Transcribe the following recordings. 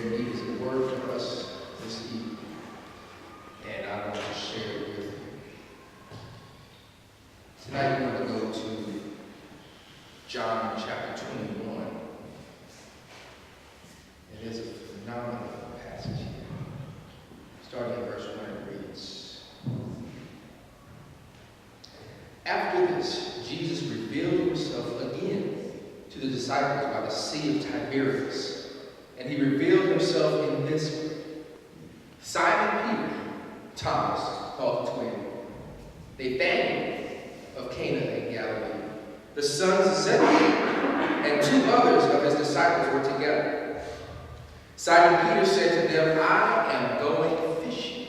indeed is a word for us this evening, and I want to share it with you. Tonight we're going to go to John chapter 21. It is a phenomenal passage here. Starting at verse 1, it reads, "After this, Jesus revealed himself again to the disciples by the Sea of Tiberias. And he revealed himself in this way. Simon Peter, Thomas, called the twin, Nathanael of Cana in Galilee, the sons of Zebedee, and two others of his disciples were together. Simon Peter said to them, 'I am going fishing.'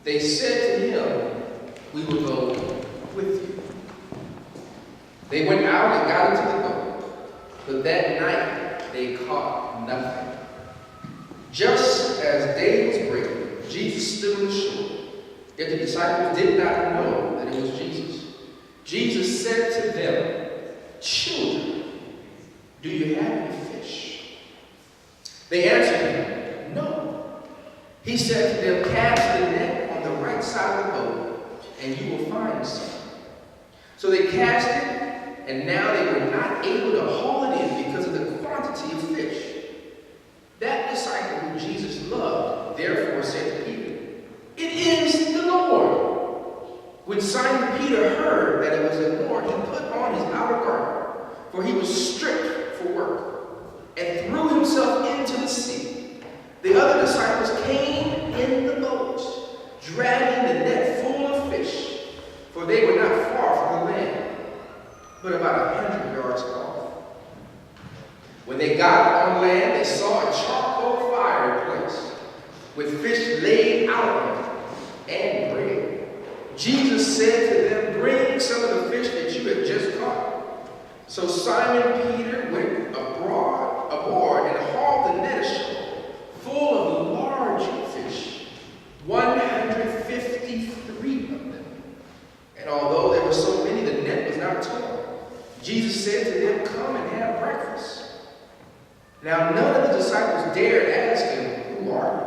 They said to him, 'We will go with you.' They went out and got into the boat, but that night they caught nothing. Just as day was breaking, Jesus stood on the shore. Yet the disciples did not know that it was Jesus. Jesus said to them, 'Children, do you have any fish?' They answered him, 'No.' He said to them, 'Cast the net on the right side of the boat, and you will find some.' So they cast it, and now they were not able to haul it in because of the quantity of fish. That disciple whom Jesus loved therefore said to Peter, 'It is the Lord.' When Simon Peter heard that it was the Lord, he put on his outer garment, for he was stripped for work, and threw himself into the sea. The other disciples came in the boat, dragging the net full of fish, for they were not far from the land, but about 100 yards off. When they got on land, they saw a charcoal fire in place, with fish laid out on it, and bread. Jesus said to them, 'Bring some of the fish that you have just caught.' So Simon Peter went aboard and hauled the net ashore, full of large fish, 153 of them. And although there were so many, the net was not torn. Jesus said to them, 'Come and have breakfast.' Now none of the disciples dared ask him, 'Who are you?'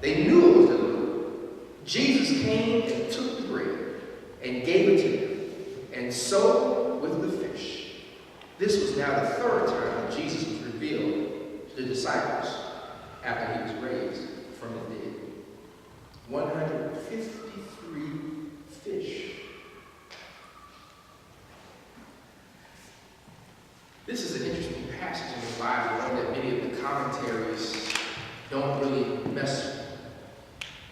They knew it was the Lord. Jesus came and took the bread and gave it to them, and so with the fish. This was now the third time that Jesus was revealed to the disciples after he was raised from the dead. 153 fish. This is an interesting passage in the Bible, one that many of the commentaries don't really mess with.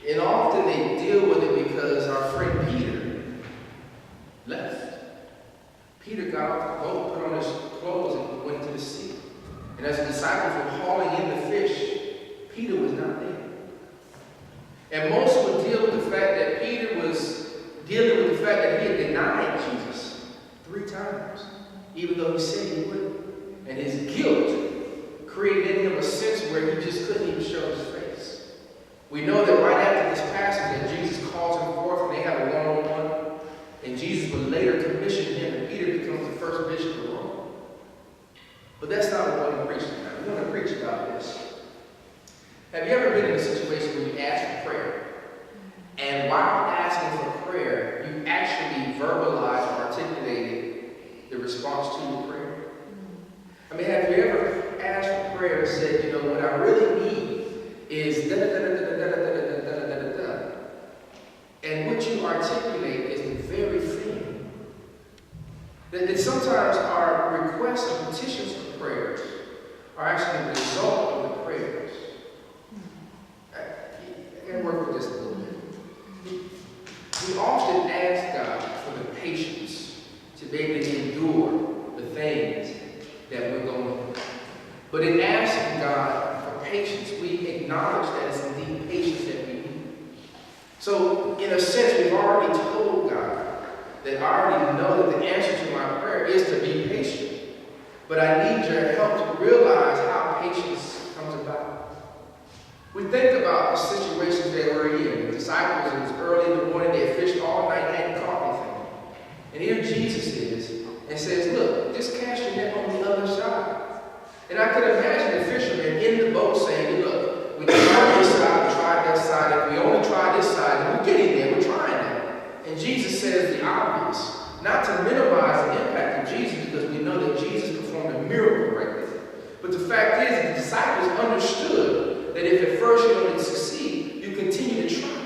And often they deal with it because our friend Peter left. Peter got off the boat, put on his clothes, and went into the sea. And as the disciples were hauling in the fish, Peter was not there. And most would deal with the fact that Peter was dealing with the fact that he had denied Jesus 3 times. Even though he said he wouldn't. And his guilt created in him a sense where he just couldn't even show his face. We know that right after this passage that Jesus calls him forth and they have a one-on-one. And Jesus would later commission him, and Peter becomes the first bishop of Rome. But that's not what we want to preach tonight. We want to preach about this. Have you ever been in a situation where you ask for prayer, and while asking for prayer, you actually verbalized or articulated the response to your prayer? I mean, have you ever asked for prayer and said, you know, what I really need is da da da da da da da da da da da. And what you articulate is the very thing. That sometimes our requests and petitions for prayers are actually the result of the prayers. I can work with this a little bit. We often ask God for the patience to be able to endure the things that we're going through. But in asking God for patience, we acknowledge that it's indeed patience that we need. So, in a sense, we've already told God that I already know that the answer to my prayer is to be patient. But I need your help to realize how patience comes about. We think about the situations that we're in. The disciples, it was early in the morning, they had fished all night, hadn't caught anything. And here Jesus is and says, look, just cast your net on the other side. And I could imagine the fishermen in the boat saying, look, we tried this side, we tried that side. If we only try this side, then we're getting there, we're trying that. And Jesus says the obvious, not to minimize the impact of Jesus, because we know that Jesus performed a miracle right there. But the fact is, the disciples understood that if at first you don't succeed, you continue to try.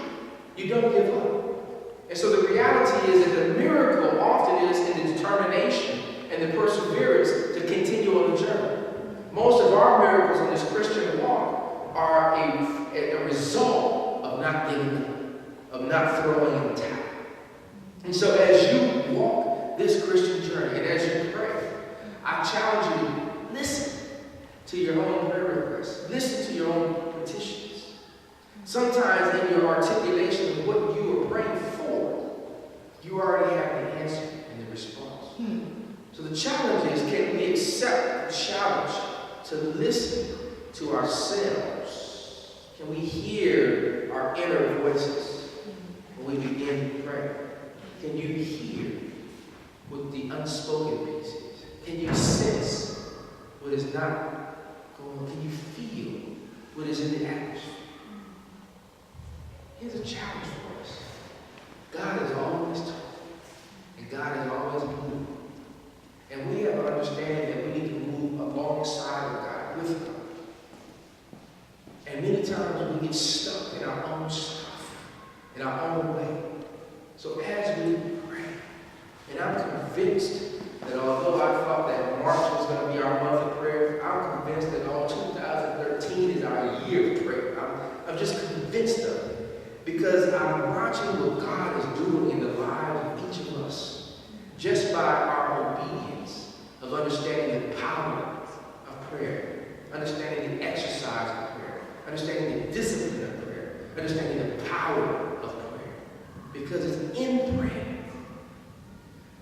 You don't give up. And so the reality is that the miracle often is in the determination and the perseverance to continue on the journey. Most of our miracles in this Christian walk are a result of not giving up, of not throwing in the towel. And so as you walk this Christian journey and as you pray, I challenge you to listen to your own prayer requests. Listen to your own petitions. Sometimes in your articulation of what you are praying for, you already have the answer and the response. So the challenge is, can we accept the challenge to listen to ourselves? Can we hear our inner voices when we begin to pray? Can you hear what the unspoken piece is? Can you sense what is not going on? Can you feel what is in the atmosphere? Here's a challenge for us. God is always talking, and God is always moving. And we have an understanding that we need to move alongside of God, with God. And many times we get stuck in our own stuff, in our own way. So as we pray, and I'm convinced that although I thought that March was going to be our month of prayer, I'm convinced that all 2013 is our year of prayer. I'm just convinced of it, because I'm watching what God is doing in the lives of each of us, just by our obedience of understanding the power of prayer, understanding the exercise of prayer, understanding the discipline of prayer, understanding the power of prayer. Because it's in prayer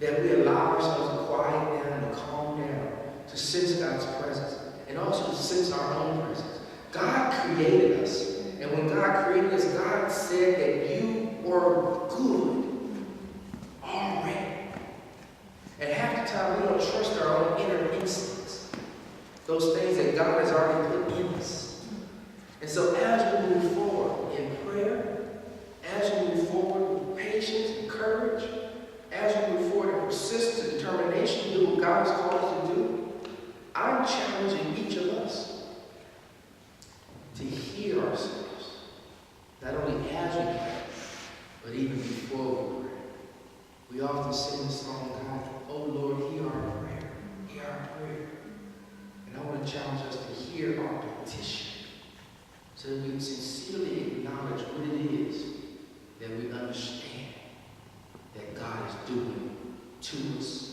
that we allow ourselves to quiet down and calm down, to sense God's presence, and also to sense our own presence. God created us, and when God created us, God said that you were good already. And half the time we don't trust our own inner instincts, those things that God has already put in us. And so as we move forward in prayer, as we move forward with patience and courage, as we move forward in persistence and determination to do what God has called us to do, I'm challenging each of us to hear ourselves, not only as we pray, but even before we pray. We often sing the song, God, oh Lord, hear our prayer, hear our prayer. And I want to challenge us to hear our petition, so that we can sincerely acknowledge what it is that we understand that God is doing to us